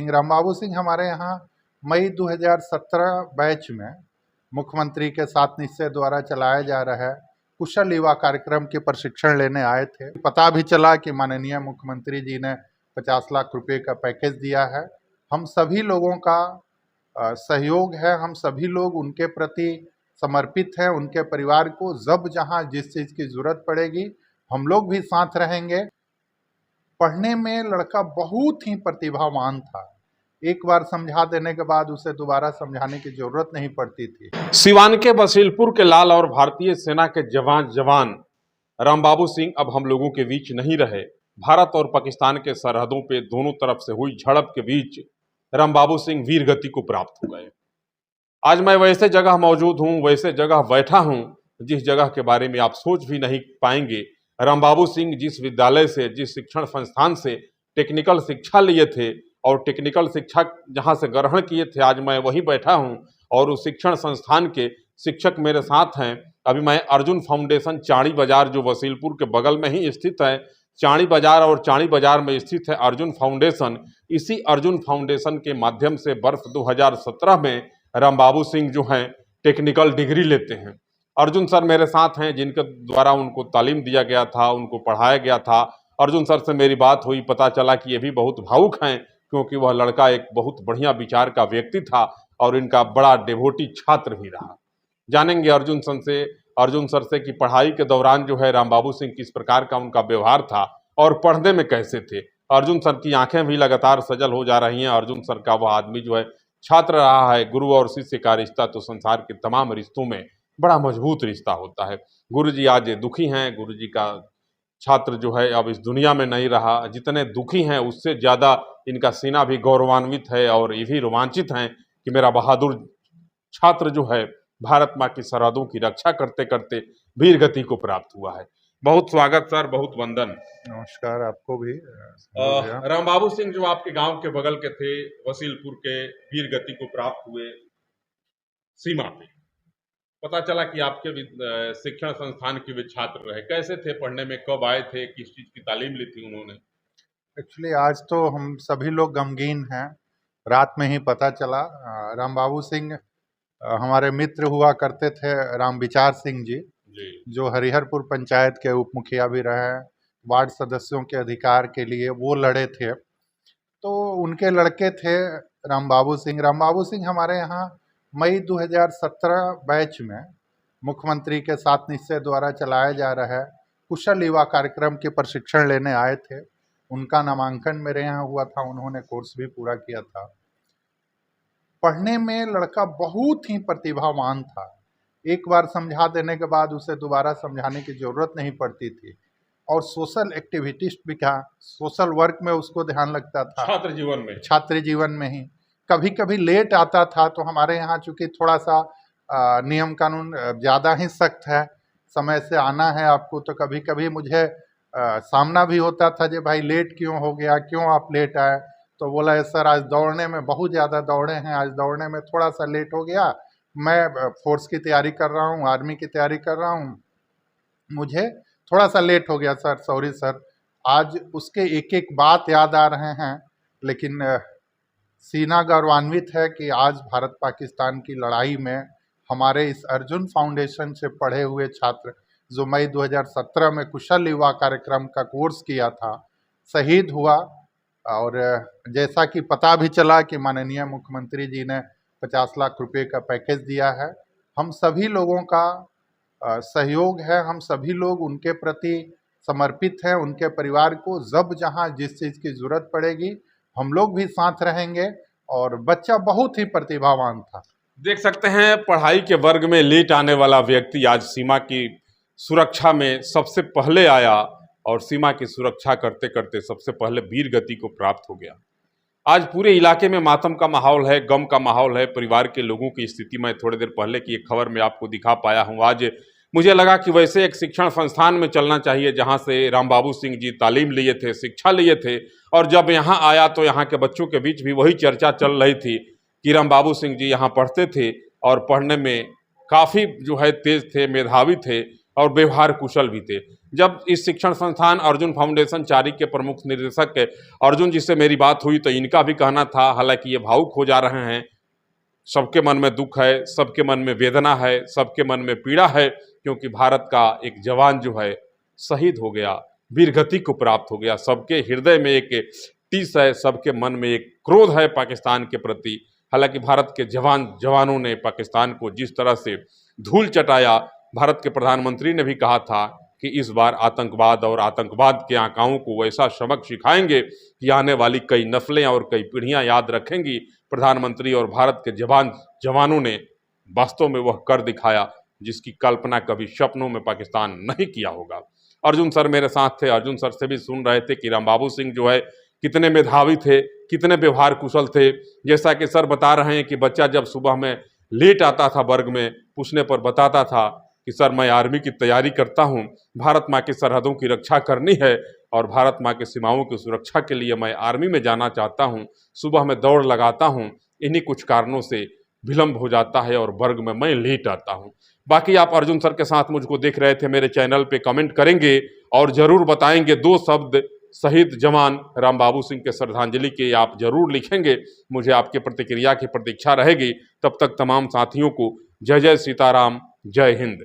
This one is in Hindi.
सिंह। राम बाबू सिंह हमारे यहाँ मई 2017 बैच में मुख्यमंत्री के साथ निश्चय द्वारा चलाया जा रहा है कुशल युवा कार्यक्रम के प्रशिक्षण लेने आए थे। पता भी चला कि माननीय मुख्यमंत्री जी ने 50 लाख रुपए का पैकेज दिया है। हम सभी लोगों का सहयोग है, हम सभी लोग उनके प्रति समर्पित हैं। उनके परिवार को जब जहां जिस चीज़ की जरूरत पड़ेगी हम लोग भी साथ रहेंगे। पढ़ने में लड़का बहुत ही प्रतिभावान था। एक बार समझा देने के बाद उसे दोबारा समझाने की जरूरत नहीं पड़ती थी। सिवान के बसीलपुर के लाल और भारतीय सेना के जवान राम बाबू सिंह अब हम लोगों के बीच नहीं रहे। भारत और पाकिस्तान के सरहदों पे दोनों तरफ से हुई झड़प के बीच राम बाबू सिंह वीर गति को प्राप्त हो गए। आज मैं वैसे जगह मौजूद हूं, वैसे जगह बैठा हूं जिस जगह के बारे में आप सोच भी नहीं पाएंगे। राम बाबू सिंह जिस विद्यालय से, जिस शिक्षण संस्थान से टेक्निकल शिक्षा लिए थे और टेक्निकल शिक्षा जहां से ग्रहण किए थे, आज मैं वहीं बैठा हूं और उस शिक्षण संस्थान के शिक्षक मेरे साथ हैं। अभी मैं अर्जुन फाउंडेशन चाणी बाजार, जो वसीलपुर के बगल में ही स्थित है, चाणी बाजार और चाणी बाजार में स्थित है अर्जुन फाउंडेशन। इसी अर्जुन फाउंडेशन के माध्यम से वर्ष 2017 में राम बाबू सिंह जो हैं टेक्निकल डिग्री लेते हैं। अर्जुन सर मेरे साथ हैं जिनके द्वारा उनको तालीम दिया गया था, उनको पढ़ाया गया था। अर्जुन सर से मेरी बात हुई, पता चला कि ये भी बहुत भावुक हैं क्योंकि वह लड़का एक बहुत बढ़िया विचार का व्यक्ति था और इनका बड़ा डेवोटी छात्र भी रहा। जानेंगे अर्जुन सर से कि पढ़ाई के दौरान जो है राम बाबू सिंह किस प्रकार का उनका व्यवहार था और पढ़ने में कैसे थे। अर्जुन सर की आंखें भी लगातार सजल हो जा रही हैं। अर्जुन सर का वह आदमी जो है छात्र रहा है। गुरु और शिष्य का रिश्ता तो संसार के तमाम रिश्तों में बड़ा मजबूत रिश्ता होता है। गुरु जी आज दुखी हैं, गुरु जी का छात्र जो है अब इस दुनिया में नहीं रहा। जितने दुखी हैं उससे ज़्यादा इनका सीना भी गौरवान्वित है और ये भी रोमांचित हैं कि मेरा बहादुर छात्र जो है भारत माँ की सरहदों की रक्षा करते करते वीर गति को प्राप्त हुआ है। बहुत स्वागत सर, बहुत वंदन। नमस्कार आपको भी। राम बाबू सिंह जो आपके गांव के बगल के थे, वसीलपुर के, वीर गति को प्राप्त हुए सीमा पे, पता चला कि आपके शिक्षण संस्थान के वे छात्र रहे। कैसे थे पढ़ने में, कब आए थे, किस चीज की तालीम ली थी उन्होंने? एक्चुअली आज तो हम सभी लोग गमगीन हैं। रात में ही पता चला। राम बाबू सिंह हमारे मित्र हुआ करते थे, राम विचार सिंह जी, जो हरिहरपुर पंचायत के उप मुखिया भी रहे, वार्ड सदस्यों के अधिकार के लिए वो लड़े थे। तो उनके लड़के थे राम बाबू सिंह। राम बाबू सिंह हमारे यहाँ मई 2017 बैच में मुख्यमंत्री के साथ निश्चय द्वारा चलाया जा रहा है कुशल युवा कार्यक्रम के प्रशिक्षण लेने आए थे। उनका नामांकन मेरे यहाँ हुआ था, उन्होंने कोर्स भी पूरा किया था। पढ़ने में लड़का बहुत ही प्रतिभावान था। एक बार समझा देने के बाद उसे दोबारा समझाने की जरूरत नहीं पड़ती थी। और सोशल एक्टिविटिस्ट भी था, सोशल वर्क में उसको ध्यान लगता था। छात्र जीवन में ही कभी कभी लेट आता था। तो हमारे यहाँ चूंकि थोड़ा सा नियम कानून ज़्यादा ही सख्त है, समय से आना है आपको, तो कभी कभी मुझे सामना भी होता था कि भाई लेट क्यों हो गया, क्यों आप लेट आए। तो बोला सर आज दौड़ने में बहुत ज़्यादा दौड़े हैं, आज दौड़ने में थोड़ा सा लेट हो गया, मैं फोर्स की तैयारी कर रहा हूँ, आर्मी की तैयारी कर रहा हूँ, मुझे थोड़ा सा लेट हो गया सर, सॉरी सर। आज उसके एक एक बात याद आ रहे हैं। लेकिन सीना गौरवान्वित है कि आज भारत पाकिस्तान की लड़ाई में हमारे इस अर्जुन फाउंडेशन से पढ़े हुए छात्र, जो मई 2017 में कुशल युवा कार्यक्रम का कोर्स किया था, शहीद हुआ। और जैसा कि पता भी चला कि माननीय मुख्यमंत्री जी ने 50 लाख रुपए का पैकेज दिया है। हम सभी लोगों का सहयोग है, हम सभी लोग उनके प्रति समर्पित हैं। उनके परिवार को जब जहां जिस चीज़ की जरूरत पड़ेगी हम लोग भी साथ रहेंगे। और बच्चा बहुत ही प्रतिभावान था। देख सकते हैं पढ़ाई के वर्ग में लेट आने वाला व्यक्ति आज सीमा की सुरक्षा में सबसे पहले आया और सीमा की सुरक्षा करते करते सबसे पहले वीर गति को प्राप्त हो गया। आज पूरे इलाके में मातम का माहौल है, गम का माहौल है। परिवार के लोगों की स्थिति मैं थोड़ी देर पहले की एक खबर में आपको दिखा पाया हूँ। आज मुझे लगा कि वैसे एक शिक्षण संस्थान में चलना चाहिए जहाँ से राम बाबू सिंह जी तालीम लिए थे, शिक्षा लिए थे। और जब यहाँ आया तो यहाँ के बच्चों के बीच भी वही चर्चा चल रही थी कि राम बाबू सिंह जी यहाँ पढ़ते थे और पढ़ने में काफ़ी जो है तेज थे, मेधावी थे। और व्यवहार कुशल भी थे। जब इस शिक्षण संस्थान अर्जुन फाउंडेशन चारी के प्रमुख निदेशक अर्जुन जी से मेरी बात हुई तो इनका भी कहना था, हालांकि ये भावुक हो जा रहे हैं, सबके मन में दुख है, सबके मन में वेदना है, सबके मन में पीड़ा है, क्योंकि भारत का एक जवान जो है शहीद हो गया, वीरगति को प्राप्त हो गया। सबके हृदय में एक टीस है, सबके मन में एक क्रोध है पाकिस्तान के प्रति। हालांकि भारत के जवानों ने पाकिस्तान को जिस तरह से धूल चटाया, भारत के प्रधानमंत्री ने भी कहा था कि इस बार आतंकवाद और आतंकवाद के आकाओं को वैसा सबक सिखाएंगे कि आने वाली कई नस्लें और कई पीढ़ियां याद रखेंगी। प्रधानमंत्री और भारत के जवानों ने वास्तव में वह कर दिखाया जिसकी कल्पना कभी सपनों में पाकिस्तान नहीं किया होगा। अर्जुन सर मेरे साथ थे, अर्जुन सर से भी सुन रहे थे कि रामबाबू सिंह जो है कितने मेधावी थे, कितने व्यवहार कुशल थे। जैसा कि सर बता रहे हैं कि बच्चा जब सुबह में लेट आता था वर्ग में, पूछने पर बताता था कि सर मैं आर्मी की तैयारी करता हूँ, भारत माँ की सरहदों की रक्षा करनी है और भारत माँ की सीमाओं की सुरक्षा के लिए मैं आर्मी में जाना चाहता हूँ, सुबह में दौड़ लगाता हूँ, इन्हीं कुछ कारणों से विलम्ब हो जाता है और वर्ग में मैं लेट आता हूँ। बाकी आप अर्जुन सर के साथ मुझको देख रहे थे, मेरे चैनल पे कमेंट करेंगे और ज़रूर बताएंगे 2 शब्द शहीद जवान रामबाबू सिंह के श्रद्धांजलि के आप जरूर लिखेंगे। मुझे आपके प्रतिक्रिया की प्रतीक्षा रहेगी। तब तक तमाम साथियों को जय जय सीताराम, जय हिंद।